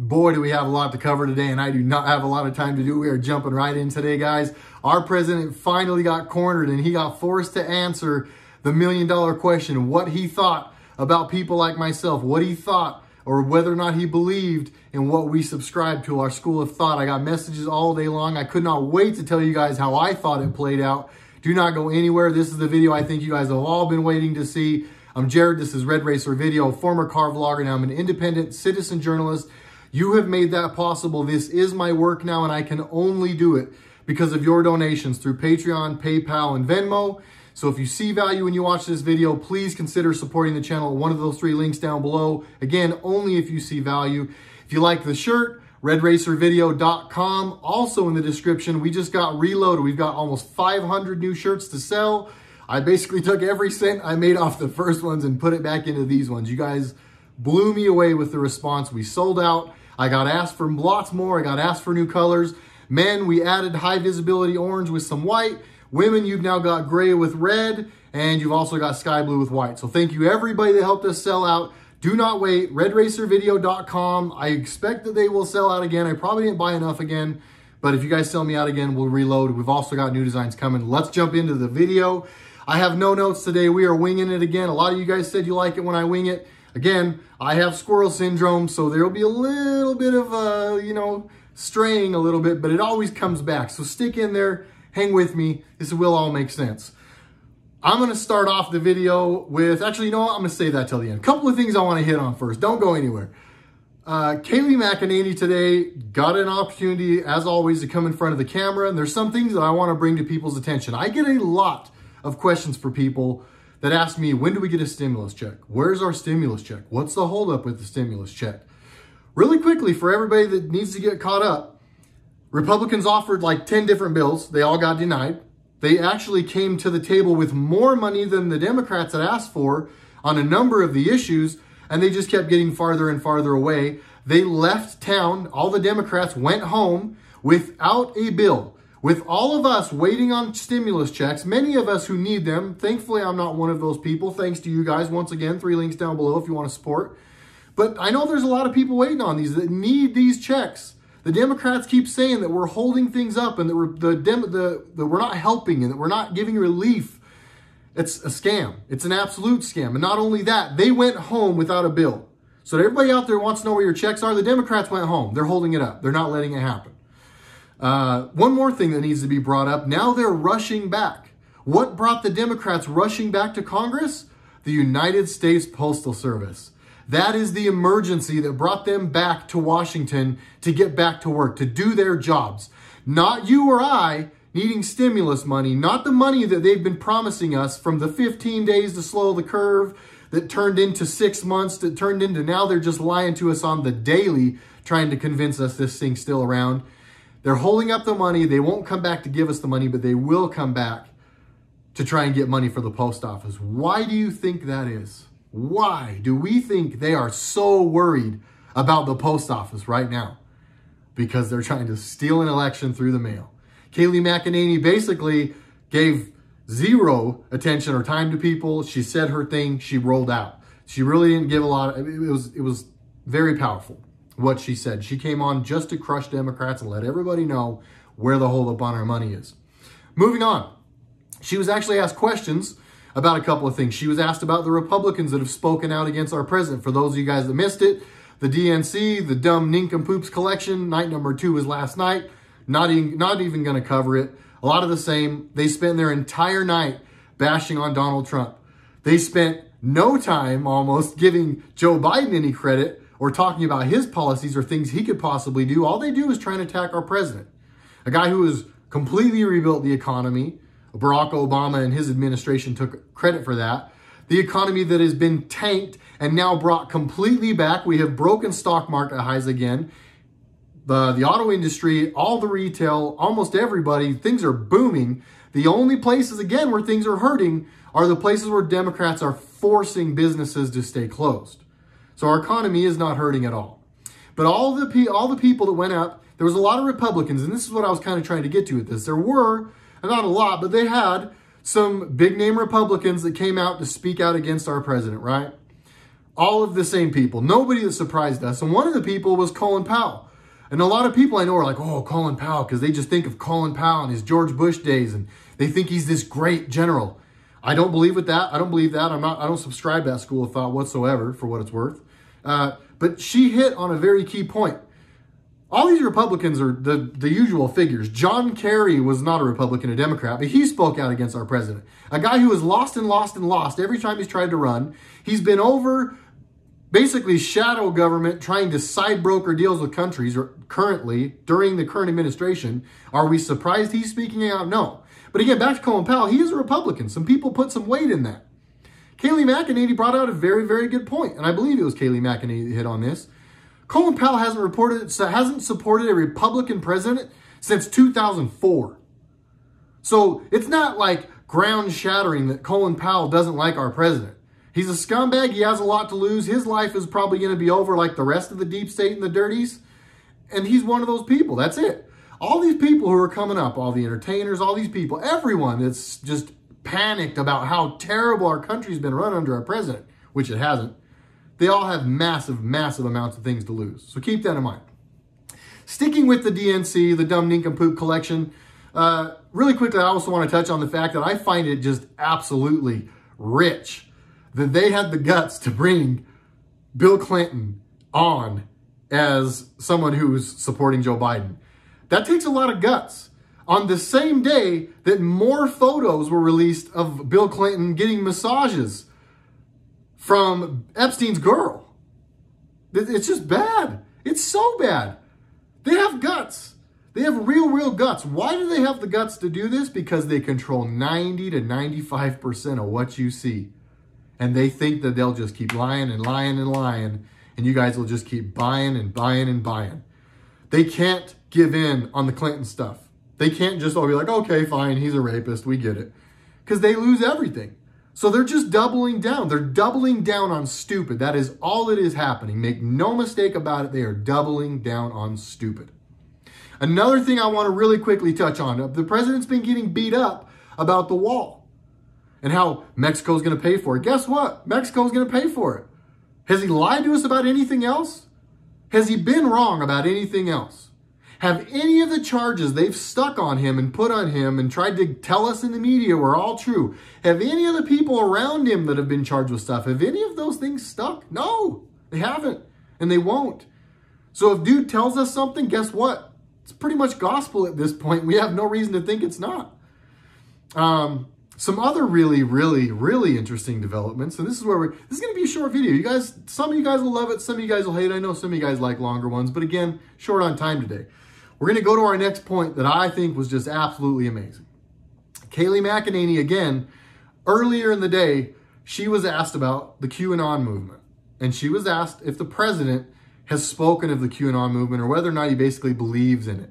Boy, do we have a lot to cover today, and I do not have a lot of time to do. We are jumping right in today, guys. Our president finally got cornered, and he got forced to answer the million-dollar question, what he thought about people like myself, what he thought, or whether or not he believed in what we subscribe to, our school of thought. I got messages all day long. I could not wait to tell you guys how I thought it played out. Do not go anywhere. This is the video I think you guys have all been waiting to see. I'm Jared. This is RedRacer Video, former car vlogger. Now I'm an independent citizen journalist. You have made that possible. This is my work now, and I can only do it because of your donations through Patreon, PayPal, and Venmo. So if you see value when you watch this video, please consider supporting the channel. One of those 3 links down below. Again, only if you see value. If you like the shirt, RedRacerVideo.com. Also in the description, we just got reloaded. We've got almost 500 new shirts to sell. I basically took every cent I made off the first ones and put it back into these ones. You guys blew me away with the response. We sold out. I got asked for lots more. I got asked for new colors. Men, we added high visibility orange with some white. Women, you've now got gray with red, and you've also got sky blue with white. So thank you everybody that helped us sell out. Do not wait, RedRacerVideo.com. I expect that they will sell out again. I probably didn't buy enough again, but if you guys sell me out again, we'll reload. We've also got new designs coming. Let's jump into the video. I have no notes today. We are winging it again. A lot of you guys said you like it when I wing it. Again, I have squirrel syndrome, so there'll be a little bit of, straying a little bit, but it always comes back. So stick in there, hang with me. This will all make sense. I'm going to start off the video with, actually, you know what? I'm going to save that till the end. A couple of things I want to hit on first. Don't go anywhere. Kayleigh McEnany today got an opportunity, as always, to come in front of the camera, and there's some things that I want to bring to people's attention. I get a lot of questions for people that ask me, when do we get a stimulus check? Where's our stimulus check? What's the holdup with the stimulus check? Really quickly, for everybody that needs to get caught up, Republicans offered like 10 different bills. They all got denied. They actually came to the table with more money than the Democrats had asked for on a number of the issues, and they just kept getting farther and farther away. They left town. All the Democrats went home without a bill. With all of us waiting on stimulus checks, many of us who need them, thankfully I'm not one of those people, thanks to you guys. Once again, 3 links down below if you want to support. But I know there's a lot of people waiting on these that need these checks. The Democrats keep saying that we're holding things up and that we're not helping and that we're not giving relief. It's a scam. It's an absolute scam. And not only that, they went home without a bill. So everybody out there wants to know where your checks are. The Democrats went home. They're holding it up. They're not letting it happen. One more thing that needs to be brought up. Now they're rushing back. What brought the Democrats rushing back to Congress? The United States Postal Service. That is the emergency that brought them back to Washington to get back to work, to do their jobs. Not you or I needing stimulus money, not the money that they've been promising us from the 15 days to slow the curve that turned into 6 months, that turned into now they're just lying to us on the daily, trying to convince us this thing's still around. They're holding up the money. They won't come back to give us the money, but they will come back to try and get money for the post office. Why do you think that is? Why do we think they are so worried about the post office right now? Because they're trying to steal an election through the mail. Kayleigh McEnany basically gave zero attention or time to people. She said her thing. She rolled out. She really didn't give a lot. It was very powerful what she said. She came on just to crush Democrats and let everybody know where the holdup on our money is. Moving on. She was actually asked questions about a couple of things. She was asked about the Republicans that have spoken out against our president. For those of you guys that missed it, the DNC, the Dumb Nincompoops collection, night number 2 was last night. Not even going to cover it. A lot of the same. They spent their entire night bashing on Donald Trump. They spent no time almost giving Joe Biden any credit or talking about his policies or things he could possibly do. All they do is try and attack our president. A guy who has completely rebuilt the economy. Barack Obama and his administration took credit for that. The economy that has been tanked and now brought completely back. We have broken stock market highs again. The auto industry, all the retail, almost everybody, things are booming. The only places, again, where things are hurting are the places where Democrats are forcing businesses to stay closed. So our economy is not hurting at all. But all the people that went up, there was a lot of Republicans, and this is what I was kind of trying to get to with this. There were, not a lot, but they had some big name Republicans that came out to speak out against our president, right? All of the same people. Nobody that surprised us. And one of the people was Colin Powell. And a lot of people I know are like, oh, Colin Powell, because they just think of Colin Powell and his George Bush days, and they think he's this great general. I don't believe with that. I don't believe that. I don't subscribe to that school of thought whatsoever, for what it's worth. But she hit on a very key point. All these Republicans are the usual figures. John Kerry was not a Republican, a Democrat, but he spoke out against our president. A guy who has lost and lost and lost every time he's tried to run. He's been over basically shadow government, trying to side broker deals with countries currently during the current administration. Are we surprised he's speaking out? No. But again, back to Colin Powell, he is a Republican. Some people put some weight in that. Kayleigh McEnany brought out a very, very good point, and I believe it was Kayleigh McEnany that hit on this. Colin Powell hasn't supported a Republican president since 2004. So it's not like ground shattering that Colin Powell doesn't like our president. He's a scumbag. He has a lot to lose. His life is probably going to be over like the rest of the deep state and the dirties. And he's one of those people. That's it. All these people who are coming up, all the entertainers, all these people, everyone that's just panicked about how terrible our country's been run under our president, which it hasn't. They all have massive, massive amounts of things to lose. So keep that in mind. Sticking with the DNC, the Dumb Nincompoop collection, really quickly, I also want to touch on the fact that I find it just absolutely rich that they had the guts to bring Bill Clinton on as someone who's supporting Joe Biden. That takes a lot of guts. On the same day that more photos were released of Bill Clinton getting massages from Epstein's girl. It's just bad. It's so bad. They have guts. They have real guts. Why do they have the guts to do this? Because they control 90 to 95% of what you see. And they think that they'll just keep lying and lying and lying, and you guys will just keep buying and buying and buying. They can't give in on the Clinton stuff. They can't just all be like, okay, fine, he's a rapist, we get it. Because they lose everything. So they're just doubling down. They're doubling down on stupid. That is all that is happening. Make no mistake about it. They are doubling down on stupid. Another thing I want to really quickly touch on. The president's been getting beat up about the wall and how Mexico's going to pay for it. Guess what? Mexico's going to pay for it. Has he lied to us about anything else? Has he been wrong about anything else? Have any of the charges they've stuck on him and put on him and tried to tell us in the media were all true? Have any of the people around him that have been charged with stuff, have any of those things stuck? No, they haven't, and they won't. So if dude tells us something, guess what? It's pretty much gospel at this point. We have no reason to think it's not. Some other really interesting developments, and this is going to be a short video. You guys, some of you guys will love it, some of you guys will hate it. I know some of you guys like longer ones, but again, short on time today. We're going to go to our next point that I think was just absolutely amazing. Kayleigh McEnany, again, earlier in the day, she was asked about the QAnon movement, and she was asked if the president has spoken of the QAnon movement or whether or not he basically believes in it.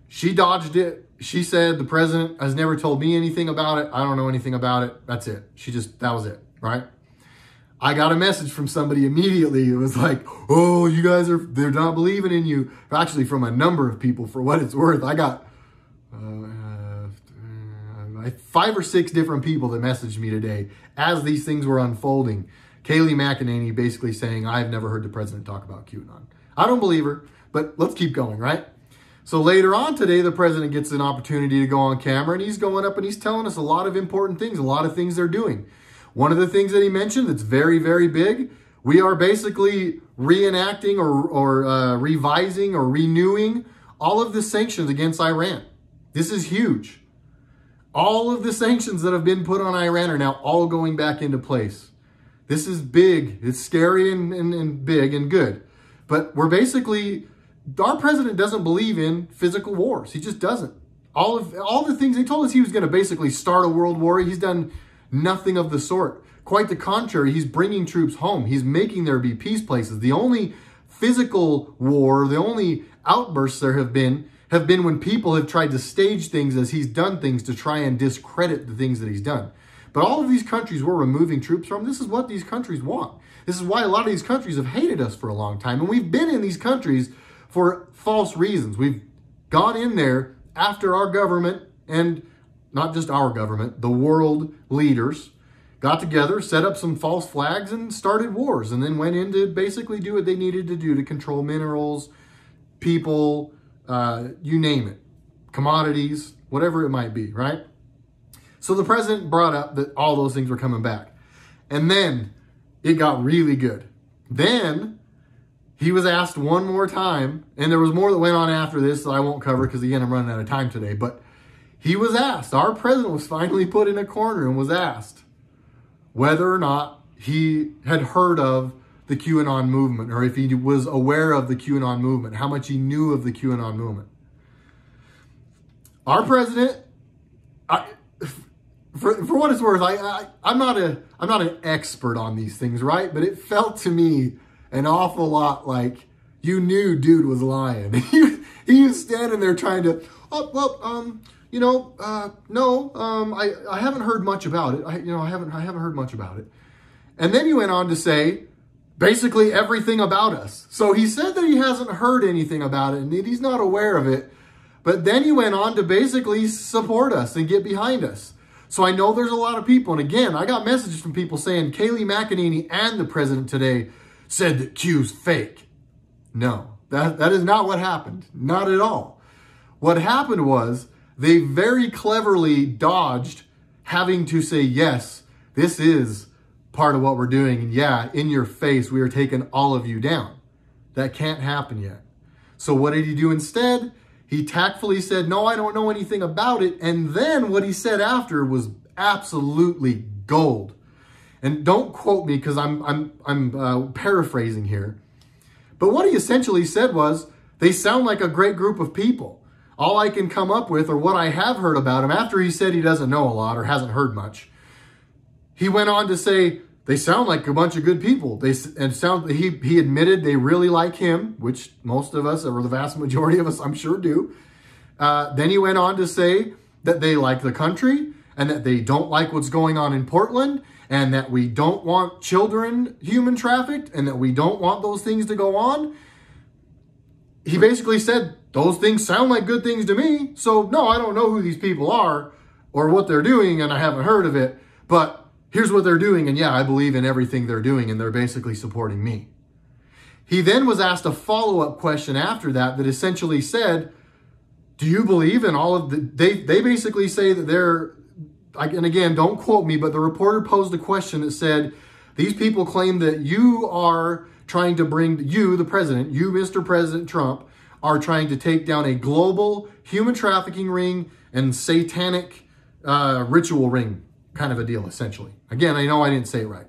She dodged it. She said the president has never told me anything about it. I don't know anything about it. That's it. That was it, right? I got a message from somebody immediately. It was like, oh, you guys they're not believing in you. Actually, from a number of people, for what it's worth. I got 5 or 6 different people that messaged me today as these things were unfolding. Kayleigh McEnany basically saying, I've never heard the president talk about QAnon. I don't believe her, but let's keep going, right? So later on today, the president gets an opportunity to go on camera, and he's going up and he's telling us a lot of important things, a lot of things they're doing. One of the things that he mentioned that's very big, we are basically reenacting or revising or renewing all of the sanctions against Iran. This is huge. All of the sanctions that have been put on Iran are now all going back into place. This is big. It's scary and big and good. But we're basically... Our president doesn't believe in physical wars. He just doesn't. All the things they told us he was going to basically start a world war. He's done nothing of the sort. Quite the contrary. He's bringing troops home. He's making there be peace places. The only physical war, the only outbursts there have been when people have tried to stage things as he's done things to try and discredit the things that he's done. But all of these countries we're removing troops from, this is what these countries want. This is why a lot of these countries have hated us for a long time. And we've been in these countries for false reasons. We've gone in there after our government, and not just our government, the world leaders got together, set up some false flags, and started wars, and then went in to basically do what they needed to do to control minerals, people, you name it, commodities, whatever it might be, right? So the president brought up that all those things were coming back. And then it got really good. Then he was asked one more time, and there was more that went on after this that I won't cover because, again, I'm running out of time today. But he was asked, our president was finally put in a corner and was asked whether or not he had heard of the QAnon movement, or if he was aware of the QAnon movement, how much he knew of the QAnon movement. Our president, for what it's worth, I'm not an expert on these things, right? But it felt to me an awful lot like you knew dude was lying. He was standing there trying to, no, I haven't heard much about it. I haven't heard much about it. And then he went on to say basically everything about us. So he said that he hasn't heard anything about it and that he's not aware of it. But then he went on to basically support us and get behind us. So I know there's a lot of people, and again, I got messages from people saying Kayleigh McEnany and the president today said that Q's fake. No, that is not what happened. Not at all. What happened was they very cleverly dodged having to say, yes, this is part of what we're doing. And yeah, in your face, we are taking all of you down. That can't happen yet. So what did he do instead? He tactfully said, no, I don't know anything about it. And then what he said after was absolutely gold. And don't quote me because I'm paraphrasing here. But what he essentially said was, they sound like a great group of people. All I can come up with, or what I have heard about him, after he said he doesn't know a lot or hasn't heard much, he went on to say, they sound like a bunch of good people. He admitted they really like him, which most of us, or the vast majority of us, I'm sure do. Then he went on to say that they like the country and that they don't like what's going on in Portland and that we don't want children human trafficked and that we don't want those things to go on. He basically said, those things sound like good things to me. So no, I don't know who these people are or what they're doing and I haven't heard of it, but here's what they're doing, and yeah, I believe in everything they're doing, and they're basically supporting me. He then was asked a follow-up question after that essentially said, do you believe in all of the... They basically say that they're... And again, don't quote me, but the reporter posed a question that said, these people claim that you are trying to bring... You, the president, you, Mr. President Trump, are trying to take down a global human trafficking ring and satanic ritual ring. Kind of a deal, essentially. Again, I know I didn't say it right.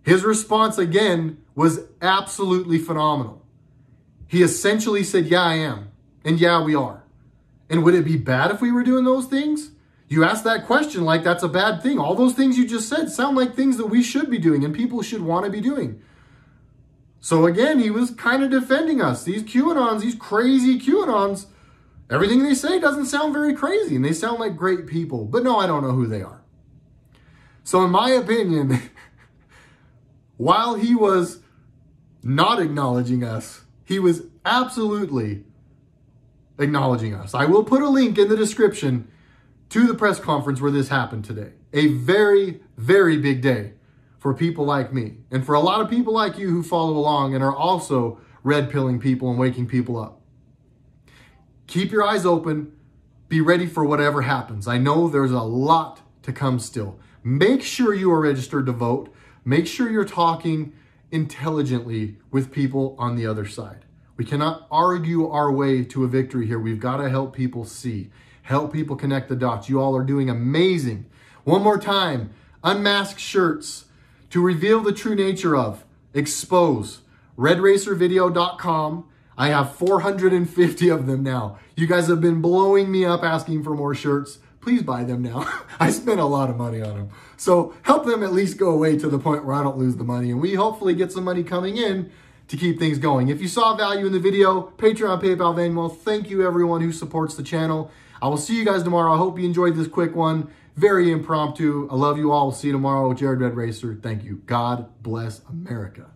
His response, again, was absolutely phenomenal. He essentially said, yeah, I am. And yeah, we are. And would it be bad if we were doing those things? You asked that question like that's a bad thing. All those things you just said sound like things that we should be doing and people should want to be doing. So again, he was kind of defending us. These QAnons, these crazy QAnons, everything they say doesn't sound very crazy, and they sound like great people. But no, I don't know who they are. So in my opinion, while he was not acknowledging us, he was absolutely acknowledging us. I will put a link in the description to the press conference where this happened today. A very, very big day for people like me, and for a lot of people like you who follow along and are also red-pilling people and waking people up. Keep your eyes open. Be ready for whatever happens. I know there's a lot to come still. Make sure you are registered to vote. Make sure you're talking intelligently with people on the other side. We cannot argue our way to a victory here. We've got to help people see, help people connect the dots. You all are doing amazing. One more time, unmasked shirts to reveal the true nature of, expose, RedRacerVideo.com. I have 450 of them now. You guys have been blowing me up asking for more shirts. Please buy them now. I spent a lot of money on them. So help them at least go away to the point where I don't lose the money. And we hopefully get some money coming in to keep things going. If you saw value in the video, Patreon, PayPal, Venmo, thank you everyone who supports the channel. I will see you guys tomorrow. I hope you enjoyed this quick one. Very impromptu. I love you all. We'll see you tomorrow with Jared RedRacer. Thank you. God bless America.